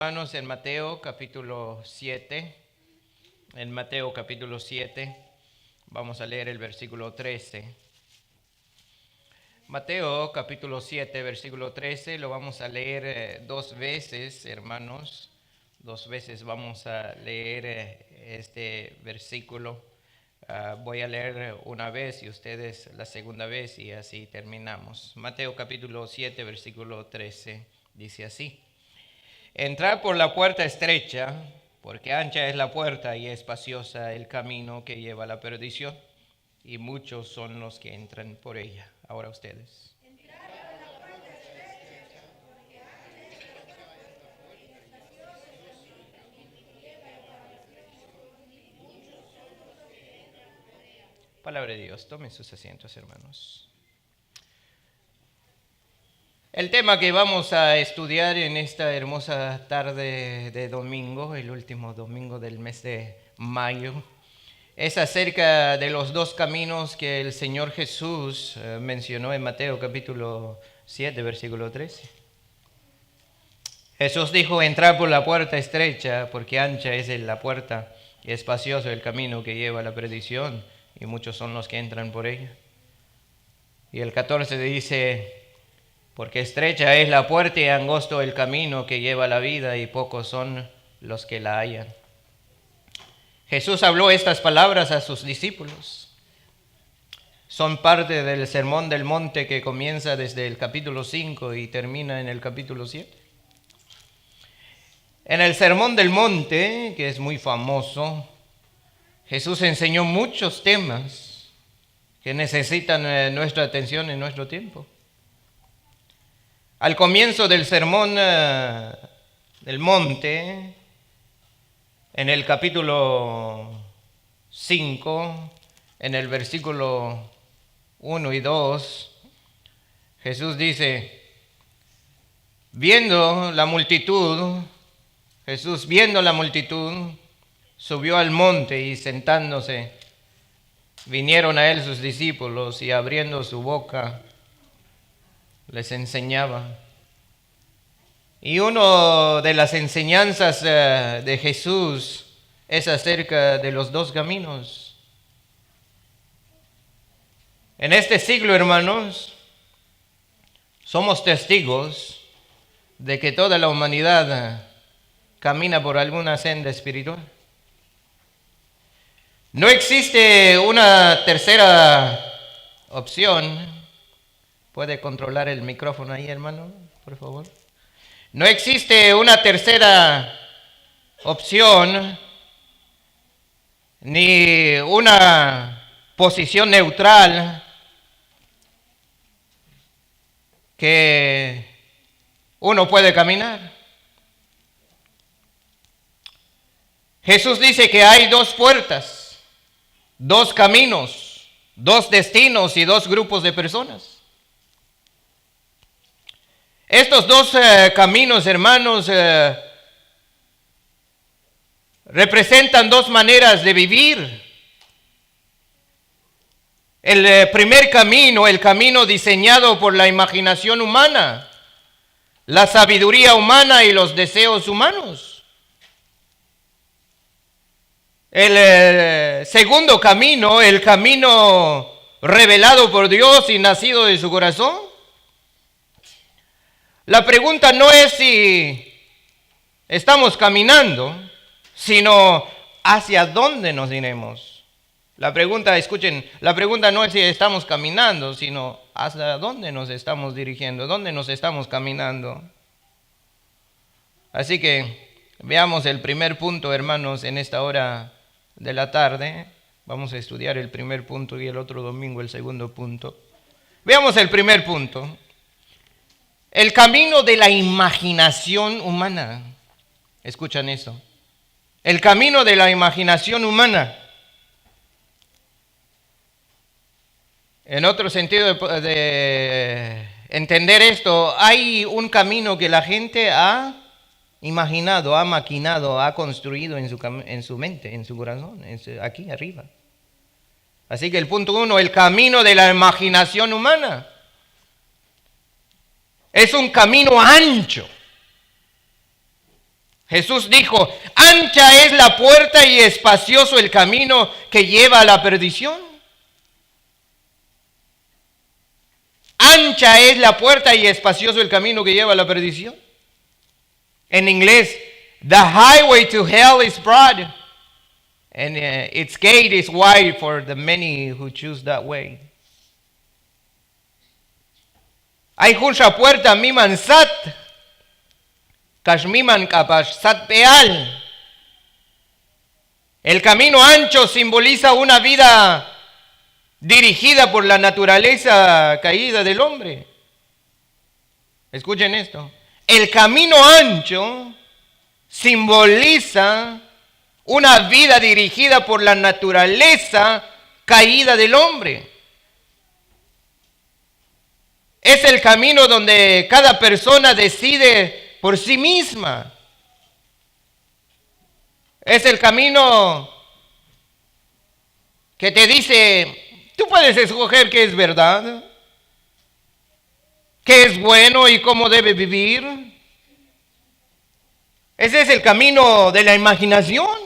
Hermanos, en Mateo capítulo 7, vamos a leer el versículo 13. Mateo capítulo 7, versículo 13, lo vamos a leer dos veces, hermanos. Dos veces vamos a leer este versículo. Voy a leer una vez y ustedes la segunda vez y así terminamos. Mateo capítulo 7, versículo 13, dice así. Entrad por la puerta estrecha, porque ancha es la puerta y espaciosa el camino que lleva a la perdición, y muchos son los que entran por ella. Ahora ustedes. Palabra de Dios, tomen sus asientos, hermanos. El tema que vamos a estudiar en esta hermosa tarde de domingo, el último domingo del mes de mayo, es acerca de los dos caminos que el Señor Jesús mencionó en Mateo capítulo 7, versículo 13. Jesús dijo, entrad por la puerta estrecha, porque ancha es la puerta y espacioso el camino que lleva a la perdición, y muchos son los que entran por ella. Y el 14 dice, porque estrecha es la puerta y angosto el camino que lleva a la vida, y pocos son los que la hallan. Jesús habló estas palabras a sus discípulos. Son parte del Sermón del Monte que comienza desde el capítulo 5 y termina en el capítulo 7. En el Sermón del Monte, que es muy famoso, Jesús enseñó muchos temas que necesitan nuestra atención en nuestro tiempo. Al comienzo del Sermón del Monte, en el capítulo 5, en el versículo 1 y 2, Jesús dice, Jesús viendo la multitud, subió al monte y sentándose, vinieron a él sus discípulos y abriendo su boca, les enseñaba. Y una de las enseñanzas de Jesús es acerca de los dos caminos. En este siglo, hermanos, somos testigos de que toda la humanidad camina por alguna senda espiritual. No existe una tercera opción. ¿Puede controlar el micrófono ahí, hermano, por favor? No existe una tercera opción ni una posición neutral que uno puede caminar. Jesús dice que hay dos puertas, dos caminos, dos destinos y dos grupos de personas. Estos dos caminos, hermanos, representan dos maneras de vivir. El primer camino, el camino diseñado por la imaginación humana, la sabiduría humana y los deseos humanos. El segundo camino, el camino revelado por Dios y nacido de su corazón. La pregunta no es si estamos caminando, sino hacia dónde nos iremos. La pregunta no es si estamos caminando, sino hacia dónde nos estamos dirigiendo, dónde nos estamos caminando. Así que veamos el primer punto, hermanos, en esta hora de la tarde. Vamos a estudiar el primer punto y el otro domingo el segundo punto. Veamos el primer punto. El camino de la imaginación humana. Escuchan eso. El camino de la imaginación humana. En otro sentido de entender esto, hay un camino que la gente ha imaginado, ha maquinado, ha construido en su mente, en su corazón, aquí arriba. Así que el punto 1, el camino de la imaginación humana. Es un camino ancho. Jesús dijo, ancha es la puerta y espacioso el camino que lleva a la perdición. Ancha es la puerta y espacioso el camino que lleva a la perdición. En inglés, the highway to hell is broad, and its gate is wide for the many who choose that way. Hay juncha puerta miman sat, kashmiman kapash sat peal. El camino ancho simboliza una vida dirigida por la naturaleza caída del hombre. Escuchen esto. El camino ancho simboliza una vida dirigida por la naturaleza caída del hombre. Es el camino donde cada persona decide por sí misma. Es el camino que te dice, tú puedes escoger qué es verdad, qué es bueno y cómo debe vivir. Ese es el camino de la imaginación,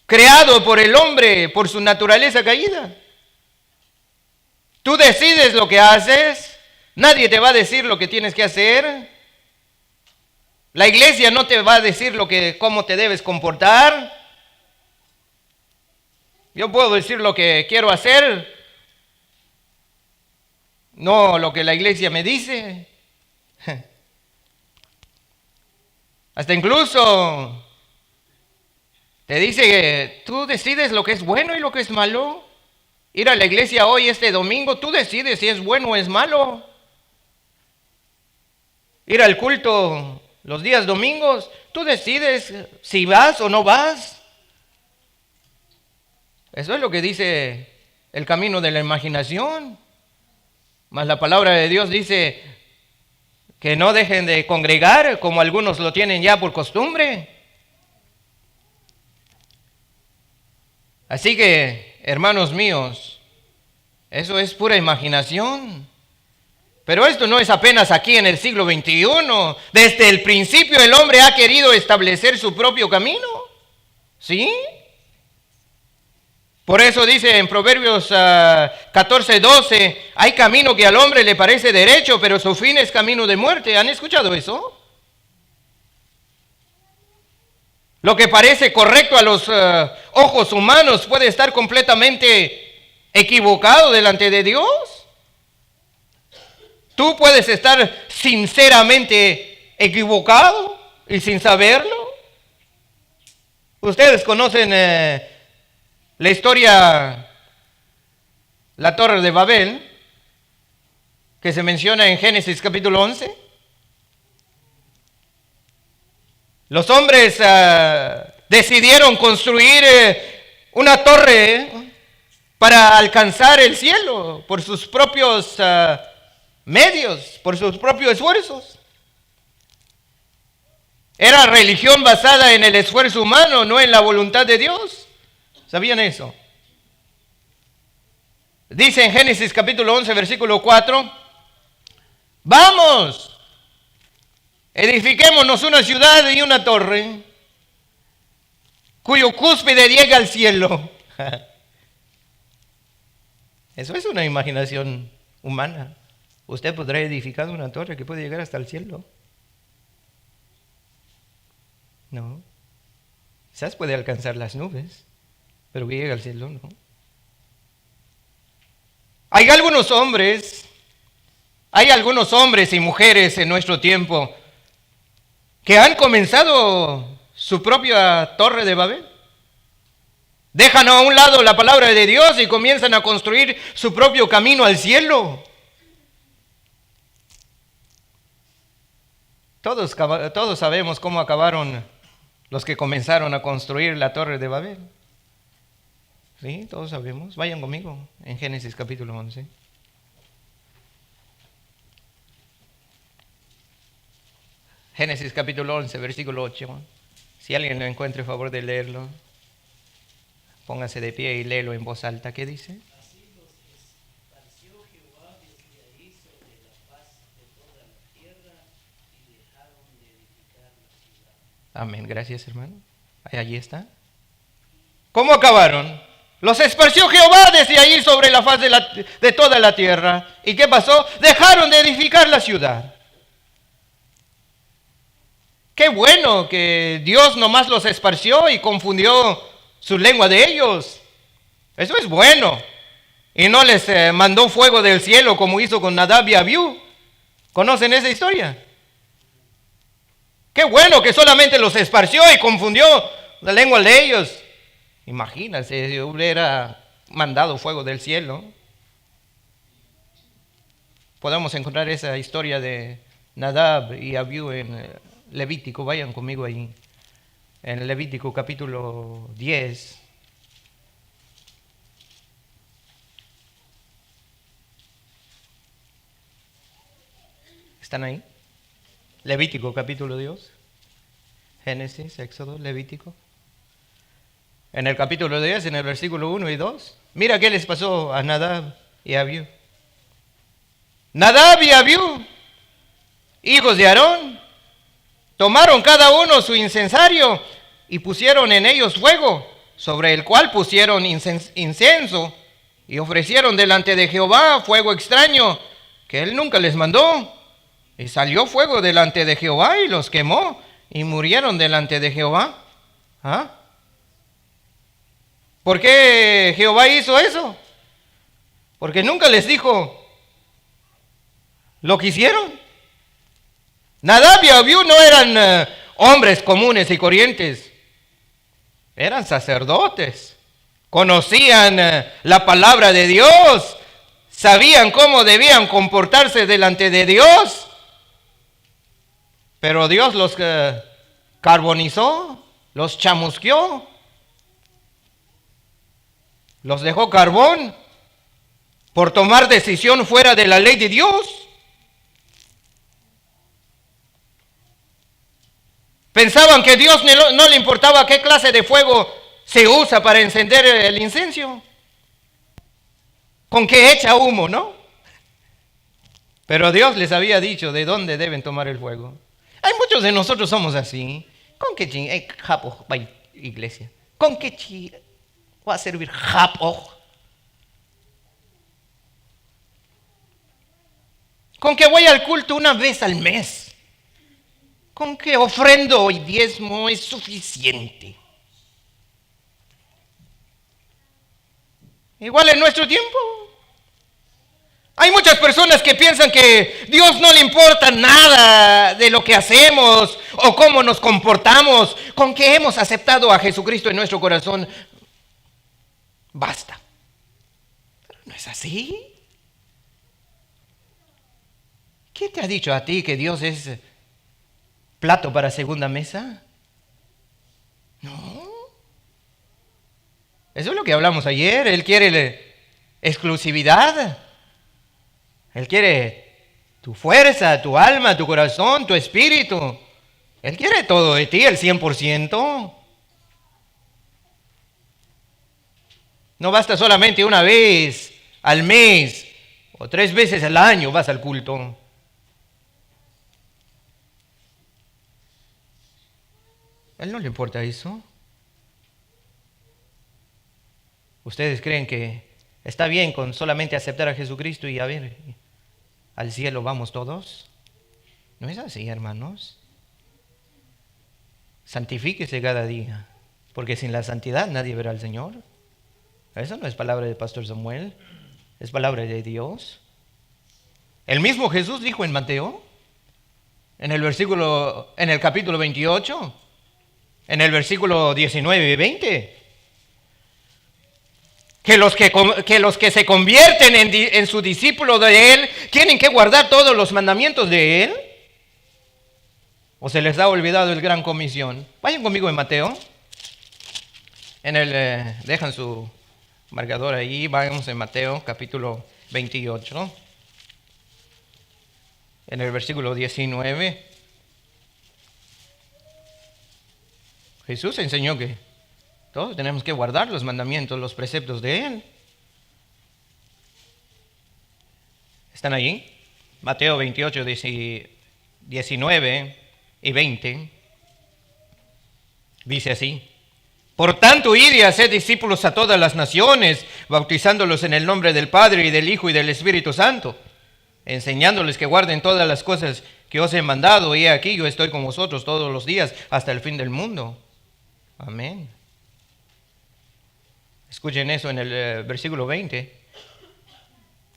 creado por el hombre, por su naturaleza caída. Tú decides lo que haces, nadie te va a decir lo que tienes que hacer. La iglesia no te va a decir cómo te debes comportar. Yo puedo decir lo que quiero hacer, no lo que la iglesia me dice. Hasta incluso te dice que tú decides lo que es bueno y lo que es malo. Ir a la iglesia hoy, este domingo, tú decides si es bueno o es malo. Ir al culto los días domingos, tú decides si vas o no vas. Eso es lo que dice el camino de la imaginación. Mas la palabra de Dios dice que no dejen de congregar como algunos lo tienen ya por costumbre. Así que, hermanos míos, eso es pura imaginación. Pero esto no es apenas aquí en el siglo XXI. Desde el principio el hombre ha querido establecer su propio camino. ¿Sí? Por eso dice en Proverbios 14:12, hay camino que al hombre le parece derecho, pero su fin es camino de muerte. ¿Han escuchado eso? Lo que parece correcto a los ojos humanos puede estar completamente equivocado delante de Dios. Tú puedes estar sinceramente equivocado y sin saberlo. Ustedes conocen la historia, la Torre de Babel, que se menciona en Génesis capítulo 11. Los hombres decidieron construir una torre para alcanzar el cielo por sus propios medios, por sus propios esfuerzos. Era religión basada en el esfuerzo humano, no en la voluntad de Dios. ¿Sabían eso? Dice en Génesis capítulo 11, versículo 4, vamos, edifiquémonos una ciudad y una torre, cuyo cúspide llega al cielo. Eso es una imaginación humana. Usted podrá edificar una torre que puede llegar hasta el cielo. No. Quizás puede alcanzar las nubes, pero que llegue al cielo, no. Hay algunos hombres y mujeres en nuestro tiempo que han comenzado su propia torre de Babel. Dejan a un lado la palabra de Dios y comienzan a construir su propio camino al cielo. Todos sabemos cómo acabaron los que comenzaron a construir la Torre de Babel. Sí, todos sabemos. Vayan conmigo en Génesis capítulo 11. Génesis capítulo 11, versículo 8. Si alguien lo encuentra, a favor de leerlo. Póngase de pie y léelo en voz alta. ¿Qué dice? Así los esparció Jehová desde ahí sobre la faz de toda la tierra y dejaron de edificar la ciudad. Amén, gracias hermano. Allí está. ¿Cómo acabaron? Los esparció Jehová desde ahí sobre la faz de toda la tierra. ¿Y qué pasó? Dejaron de edificar la ciudad. Qué bueno que Dios nomás los esparció y confundió su lengua de ellos. Eso es bueno. Y no les mandó fuego del cielo como hizo con Nadab y Abiú. ¿Conocen esa historia? Qué bueno que solamente los esparció y confundió la lengua de ellos. Imagínense si hubiera mandado fuego del cielo. Podemos encontrar esa historia de Nadab y Abiú en Levítico. Vayan conmigo ahí. En Levítico capítulo 10. ¿Están ahí? Levítico capítulo 10. Génesis, Éxodo, Levítico. En el capítulo 10, en el versículo 1 y 2. Mira qué les pasó a Nadab y Abiú. Nadab y Abiú, hijos de Aarón, tomaron cada uno su incensario y pusieron en ellos fuego, sobre el cual pusieron incienso y ofrecieron delante de Jehová fuego extraño que él nunca les mandó. Y salió fuego delante de Jehová y los quemó y murieron delante de Jehová. ¿Ah? ¿Por qué Jehová hizo eso? Porque nunca les dijo lo que hicieron. Nadab y Abiú no eran hombres comunes y corrientes. Eran sacerdotes. Conocían la palabra de Dios. Sabían cómo debían comportarse delante de Dios. Pero Dios los carbonizó, los chamusqueó, los dejó carbón por tomar decisión fuera de la ley de Dios. Pensaban que a Dios no le importaba qué clase de fuego se usa para encender el incenso. Con que echa humo, ¿no? Pero Dios les había dicho de dónde deben tomar el fuego. Hay muchos de nosotros somos así. ¿Con qué japo va iglesia? ¿Con qué va a servir japo? ¿Con que voy al culto una vez al mes? ¿Con que ofrendo y diezmo es suficiente? Igual en nuestro tiempo. Hay muchas personas que piensan que Dios no le importa nada de lo que hacemos o cómo nos comportamos. Con que hemos aceptado a Jesucristo en nuestro corazón, basta. Pero no es así. ¿Quién te ha dicho a ti que Dios es plato para segunda mesa? No. Eso es lo que hablamos ayer. Él quiere exclusividad. Él quiere tu fuerza, tu alma, tu corazón, tu espíritu. Él quiere todo de ti, el 100%. No basta solamente una vez al mes o 3 veces al año vas al culto. A él no le importa eso. ¿Ustedes creen que está bien con solamente aceptar a Jesucristo y a ver, al cielo vamos todos? No es así, hermanos. Santifíquese cada día, porque sin la santidad nadie verá al Señor. Eso no es palabra del pastor Samuel, es palabra de Dios. El mismo Jesús dijo en Mateo, en el capítulo 28, en el versículo 19 y 20, que los que se convierten en su discípulo de Él tienen que guardar todos los mandamientos de Él. ¿O se les ha olvidado el gran comisión? Vayan conmigo en Mateo. Dejan su marcador ahí. Vamos en Mateo capítulo 28. En el versículo 19. Jesús enseñó que todos tenemos que guardar los mandamientos, los preceptos de Él. ¿Están allí? Mateo 28, 19 y 20. Dice así: por tanto, id y haced discípulos a todas las naciones, bautizándolos en el nombre del Padre y del Hijo y del Espíritu Santo, enseñándoles que guarden todas las cosas que os he mandado, y he aquí yo estoy con vosotros todos los días hasta el fin del mundo. Amén. Escuchen eso en el versículo 20.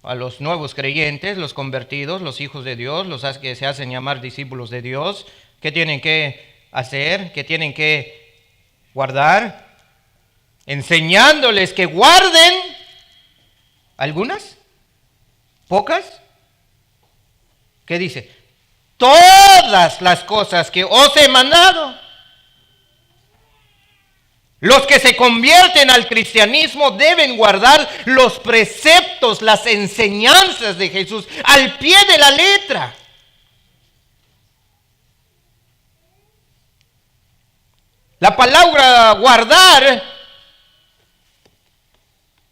A los nuevos creyentes, los convertidos, los hijos de Dios, los que se hacen llamar discípulos de Dios, ¿qué tienen que hacer? ¿Qué tienen que guardar? Enseñándoles que guarden algunas, pocas. ¿Qué dice? Todas las cosas que os he mandado. Los que se convierten al cristianismo deben guardar los preceptos, las enseñanzas de Jesús al pie de la letra. La palabra guardar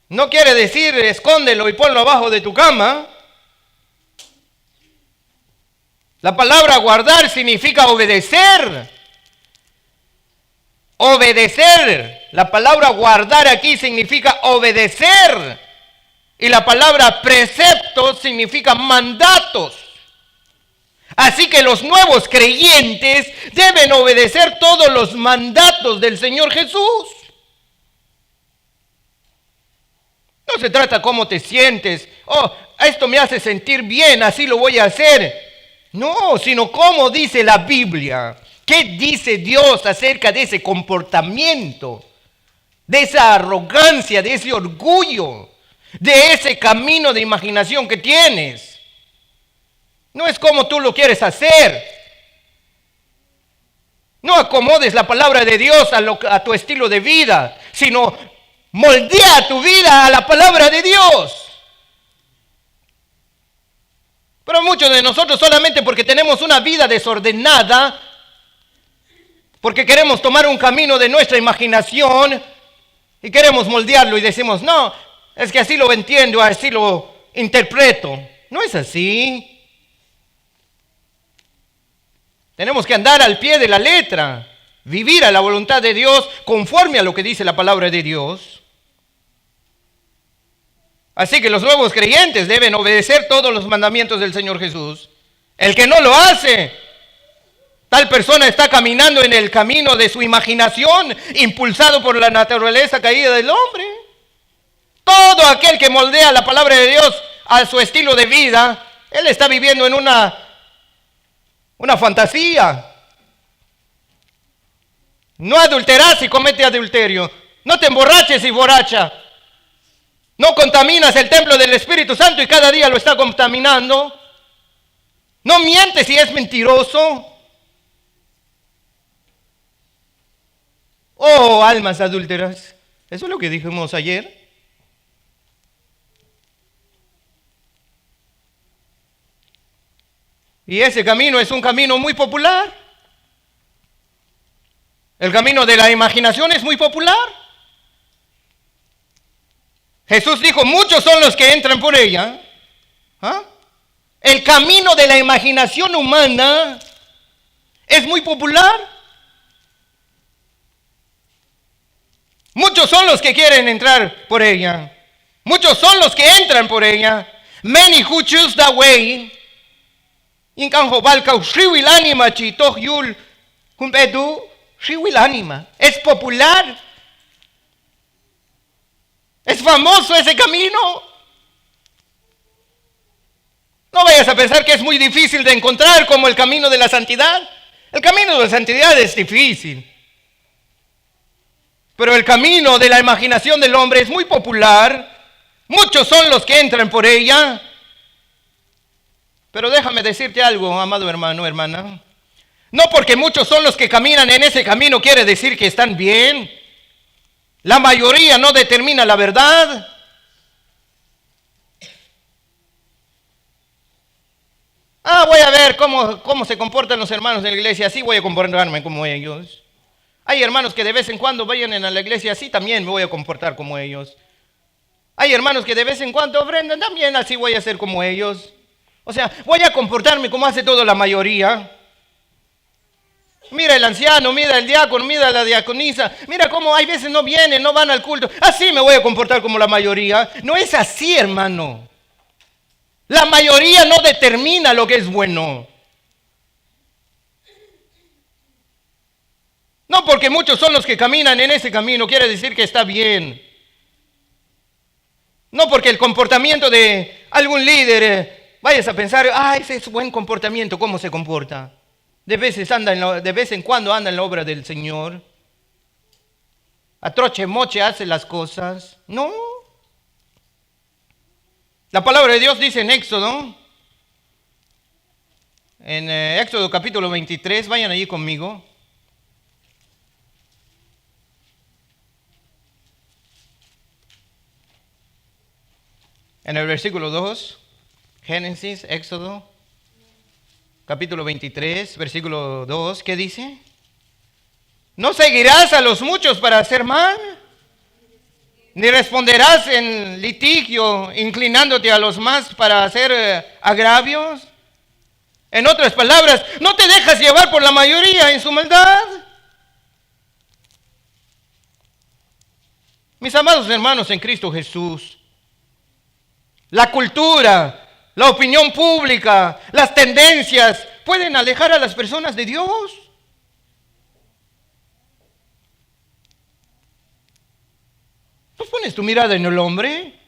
no quiere decir escóndelo y ponlo abajo de tu cama. La palabra guardar significa obedecer. Obedecer. La palabra guardar aquí significa obedecer. Y la palabra preceptos significa mandatos. Así que los nuevos creyentes deben obedecer todos los mandatos del Señor Jesús. No se trata cómo te sientes. Oh, esto me hace sentir bien, así lo voy a hacer. No, sino cómo dice la Biblia. ¿Qué dice Dios acerca de ese comportamiento? De esa arrogancia, de ese orgullo, de ese camino de imaginación que tienes. No es como tú lo quieres hacer. No acomodes la palabra de Dios a tu estilo de vida, sino moldea tu vida a la palabra de Dios. Pero muchos de nosotros, solamente porque tenemos una vida desordenada, porque queremos tomar un camino de nuestra imaginación y queremos moldearlo y decimos, no, es que así lo entiendo, así lo interpreto. No es así. Tenemos que andar al pie de la letra, vivir a la voluntad de Dios conforme a lo que dice la palabra de Dios. Así que los nuevos creyentes deben obedecer todos los mandamientos del Señor Jesús. El que no lo hace, tal persona está caminando en el camino de su imaginación, impulsado por la naturaleza caída del hombre. Todo aquel que moldea la palabra de Dios a su estilo de vida, él está viviendo en una fantasía. No adulterás y comete adulterio. No te emborraches y borracha. No contaminas el templo del Espíritu Santo y cada día lo está contaminando. No mientes y es mentiroso. Oh, almas adúlteras. Eso es lo que dijimos ayer. Y ese camino es un camino muy popular. El camino de la imaginación es muy popular. Jesús dijo, muchos son los que entran por ella. ¿Ah? El camino de la imaginación humana es muy popular. Muchos son los que quieren entrar por ella. Muchos son los que entran por ella. Many who choose that way. Es popular. Es famoso ese camino. No vayas a pensar que es muy difícil de encontrar como el camino de la santidad. El camino de la santidad es difícil. Pero el camino de la imaginación del hombre es muy popular. Muchos son los que entran por ella. Pero déjame decirte algo, amado hermano, hermana. No porque muchos son los que caminan en ese camino quiere decir que están bien. La mayoría no determina la verdad. Voy a ver cómo se comportan los hermanos de la iglesia, así voy a comportarme como ellos. Hay hermanos que de vez en cuando vayan a la iglesia, así también me voy a comportar como ellos. Hay hermanos que de vez en cuando ofrendan, también así voy a ser como ellos. O sea, voy a comportarme como hace toda la mayoría. mira el anciano, mira el diácono, mira la diaconisa, mira cómo hay veces no vienen, no van al culto. Así me voy a comportar como la mayoría. No es así, hermano. La mayoría no determina lo que es bueno. No porque muchos son los que caminan en ese camino, quiere decir que está bien. No porque el comportamiento de algún líder, vayas a pensar, ese es buen comportamiento, ¿cómo se comporta? De vez en cuando anda en la obra del Señor. A troche moche hace las cosas. No. La palabra de Dios dice en Éxodo, Éxodo capítulo 23, vayan allí conmigo. En el versículo 2, Génesis, Éxodo, capítulo 23, versículo 2, ¿qué dice? No seguirás a los muchos para hacer mal, ni responderás en litigio inclinándote a los más para hacer agravios. En otras palabras, no te dejas llevar por la mayoría en su maldad. Mis amados hermanos en Cristo Jesús, la cultura, la opinión pública, las tendencias pueden alejar a las personas de Dios. ¿No pones tu mirada en el hombre?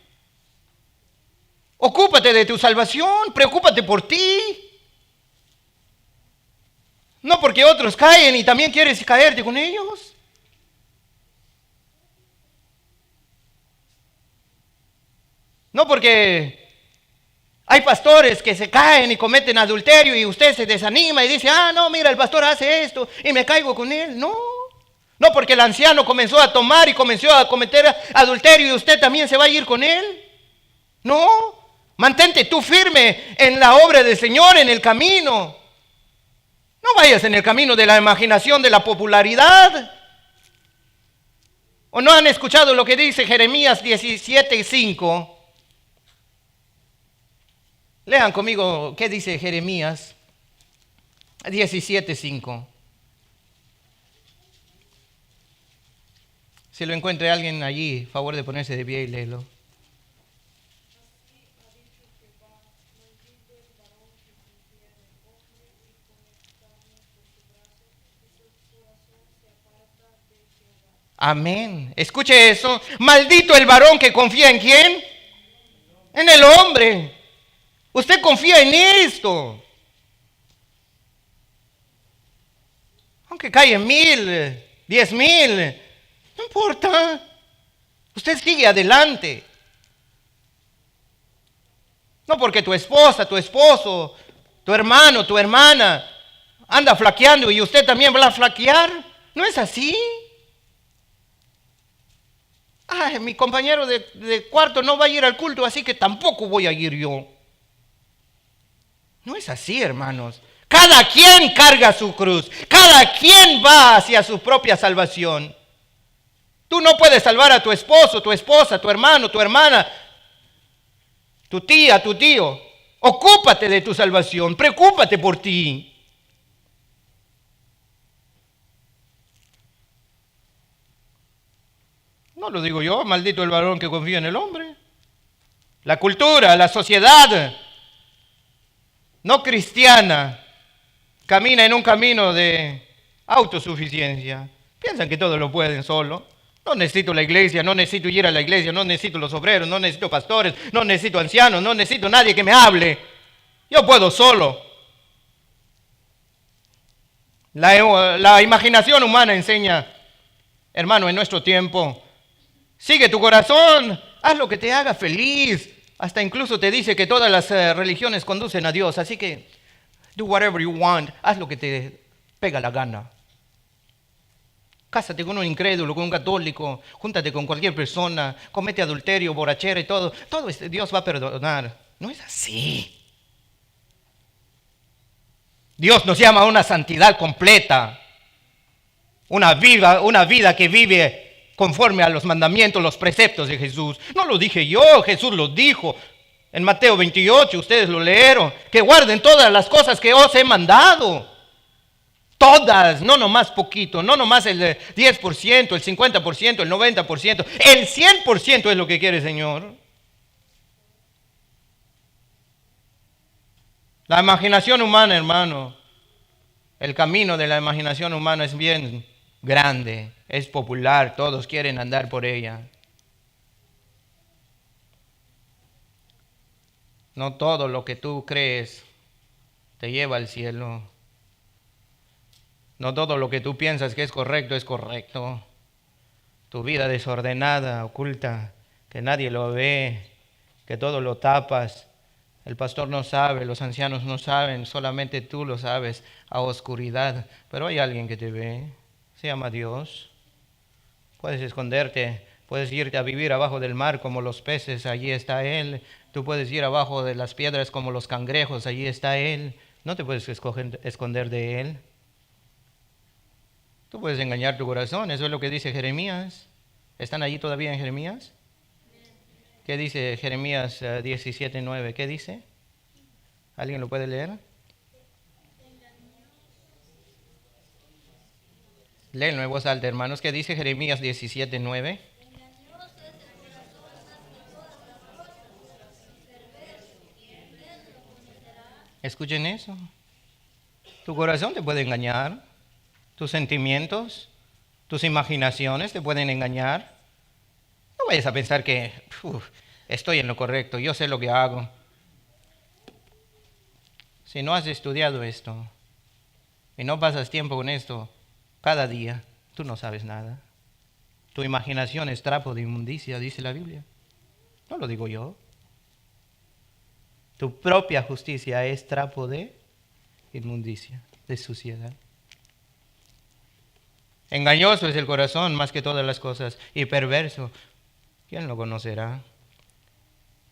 Ocúpate de tu salvación, preocúpate por ti. No porque otros caen y también quieres caerte con ellos. No porque hay pastores que se caen y cometen adulterio y usted se desanima y dice, no, mira, el pastor hace esto y me caigo con él. No. No porque el anciano comenzó a tomar y comenzó a cometer adulterio y usted también se va a ir con él. No. Mantente tú firme en la obra del Señor, en el camino. No vayas en el camino de la imaginación, de la popularidad. ¿O no han escuchado lo que dice Jeremías 17:5? Lean conmigo qué dice Jeremías 17:5. Si lo encuentre alguien allí, favor de ponerse de pie y léelo. Amén. Escuche eso. Maldito el varón que confía en ¿quién? En el hombre. Usted confía en esto. Aunque cae en 1,000, 10,000, no importa. Usted sigue adelante. No porque tu esposa, tu esposo, tu hermano, tu hermana anda flaqueando y usted también va a flaquear. No es así. Mi compañero de cuarto no va a ir al culto, así que tampoco voy a ir yo. No es así, hermanos. Cada quien carga su cruz. Cada quien va hacia su propia salvación. Tú no puedes salvar a tu esposo, tu esposa, tu hermano, tu hermana, tu tía, tu tío. Ocúpate de tu salvación. Preocúpate por ti. No lo digo yo, maldito el varón que confía en el hombre. La cultura, la sociedad no cristiana camina en un camino de autosuficiencia. Piensan que todo lo pueden solo. No necesito la iglesia, no necesito ir a la iglesia, no necesito los obreros, no necesito pastores, no necesito ancianos, no necesito nadie que me hable. Yo puedo solo. La imaginación humana enseña, hermano, en nuestro tiempo, sigue tu corazón, haz lo que te haga feliz. Hasta incluso te dice que todas las religiones conducen a Dios. Así que, do whatever you want, haz lo que te pega la gana. Cásate con un incrédulo, con un católico, júntate con cualquier persona, comete adulterio, borrachera y todo. Todo esto Dios va a perdonar. No es así. Dios nos llama a una santidad completa. Una vida que vive conforme a los mandamientos, los preceptos de Jesús. No lo dije yo, Jesús lo dijo. En Mateo 28, ustedes lo leyeron. Que guarden todas las cosas que os he mandado. Todas, no nomás poquito, no nomás el 10%, el 50%, el 90%, el 100% es lo que quiere el Señor. La imaginación humana, hermano, el camino de la imaginación humana es bien grande, es popular, todos quieren andar por ella. No todo lo que tú crees te lleva al cielo. No todo lo que tú piensas que es correcto. Tu vida desordenada, oculta, que nadie lo ve, que todo lo tapas. El pastor no sabe, los ancianos no saben, solamente tú lo sabes a oscuridad. Pero hay alguien que te ve, se llama Dios. Puedes esconderte, puedes irte a vivir abajo del mar como los peces, allí está Él. Tú puedes ir abajo de las piedras como los cangrejos, allí está Él. No te puedes esconder de Él. Tú puedes engañar tu corazón, eso es lo que dice Jeremías. ¿Están allí todavía en Jeremías? ¿Qué dice Jeremías 17:9? ¿Qué dice? ¿Alguien lo puede leer? Léelo en voz alta, hermanos. ¿Qué dice Jeremías 17:9? Escuchen eso. Tu corazón te puede engañar. Tus sentimientos, tus imaginaciones te pueden engañar. No vayas a pensar que estoy en lo correcto, yo sé lo que hago. Si no has estudiado esto y no pasas tiempo con esto cada día, tú no sabes nada. Tu imaginación es trapo de inmundicia, dice la Biblia. No lo digo yo. Tu propia justicia es trapo de inmundicia, de suciedad. Engañoso es el corazón más que todas las cosas y perverso. ¿Quién lo conocerá?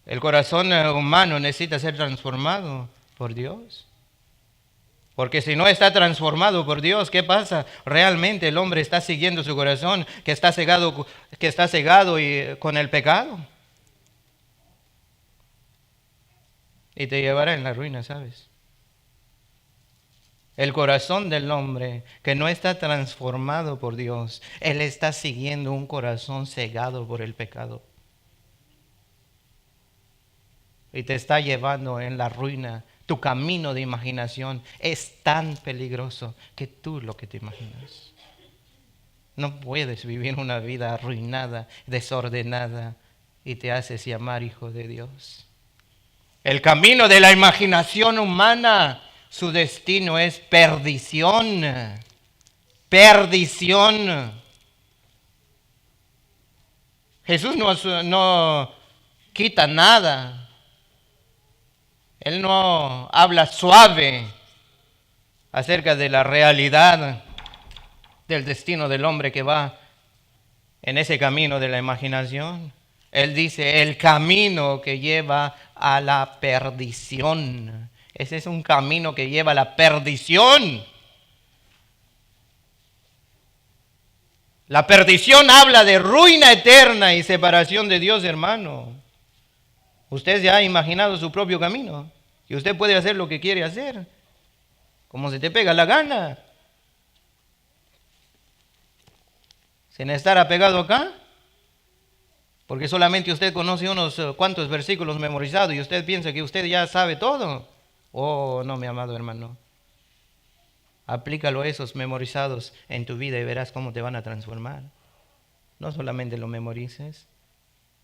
El corazón humano necesita ser transformado por Dios. Porque si no está transformado por Dios, ¿qué pasa? Realmente el hombre está siguiendo su corazón, que está cegado y con el pecado. Y te llevará en la ruina, ¿sabes? El corazón del hombre que no está transformado por Dios, él está siguiendo un corazón cegado por el pecado. Y te está llevando en la ruina. Tu camino de imaginación es tan peligroso que tú lo que te imaginas. No puedes vivir una vida arruinada, desordenada y te haces llamar hijo de Dios. El camino de la imaginación humana, su destino es perdición. Perdición. Jesús no quita nada. Él no habla suave acerca de la realidad del destino del hombre que va en ese camino de la imaginación. Él dice el camino que lleva a la perdición. Ese es un camino que lleva a la perdición. La perdición habla de ruina eterna y separación de Dios, hermano. Usted ya ha imaginado su propio camino y usted puede hacer lo que quiere hacer, como se te pega la gana, sin estar apegado acá, porque solamente usted conoce unos cuantos versículos memorizados y usted piensa que usted ya sabe todo. Oh, no, mi amado hermano. Aplícalo esos memorizados en tu vida y verás cómo te van a transformar. No solamente lo memorices.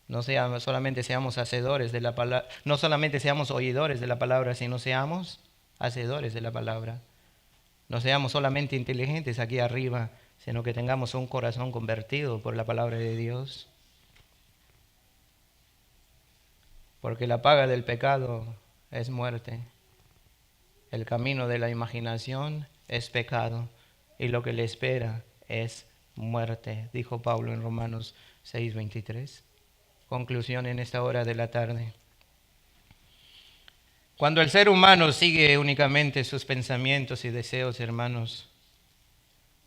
No solamente seamos hacedores de la palabra, no solamente seamos oidores de la palabra, sino seamos hacedores de la palabra. No seamos solamente inteligentes aquí arriba, sino que tengamos un corazón convertido por la palabra de Dios. Porque la paga del pecado es muerte. El camino de la imaginación es pecado y lo que le espera es muerte, dijo Pablo en Romanos 6:23. Conclusión en esta hora de la tarde. Cuando el ser humano sigue únicamente sus pensamientos y deseos, hermanos,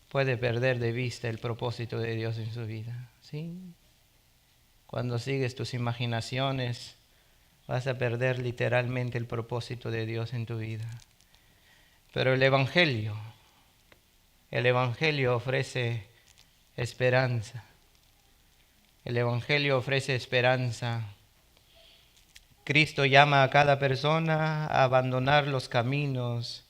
puede perder de vista el propósito de Dios en su vida. ¿Sí? Cuando sigues tus imaginaciones, vas a perder literalmente el propósito de Dios en tu vida. Pero el Evangelio El Evangelio ofrece esperanza. El Evangelio ofrece esperanza. Cristo llama a cada persona a abandonar los caminos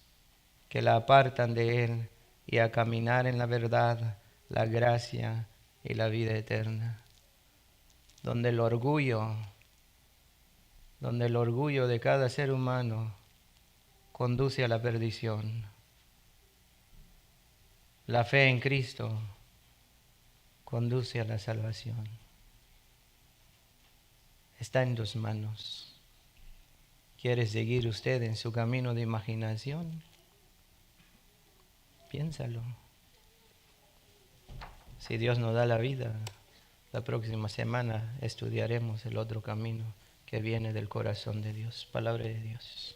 que la apartan de Él y a caminar en la verdad, la gracia y la vida eterna. Donde el orgullo de cada ser humano conduce a la perdición. La fe en Cristo conduce a la salvación. Está en tus manos. ¿Quiere seguir usted en su camino de imaginación? Piénsalo. Si Dios nos da la vida, la próxima semana estudiaremos el otro camino que viene del corazón de Dios. Palabra de Dios.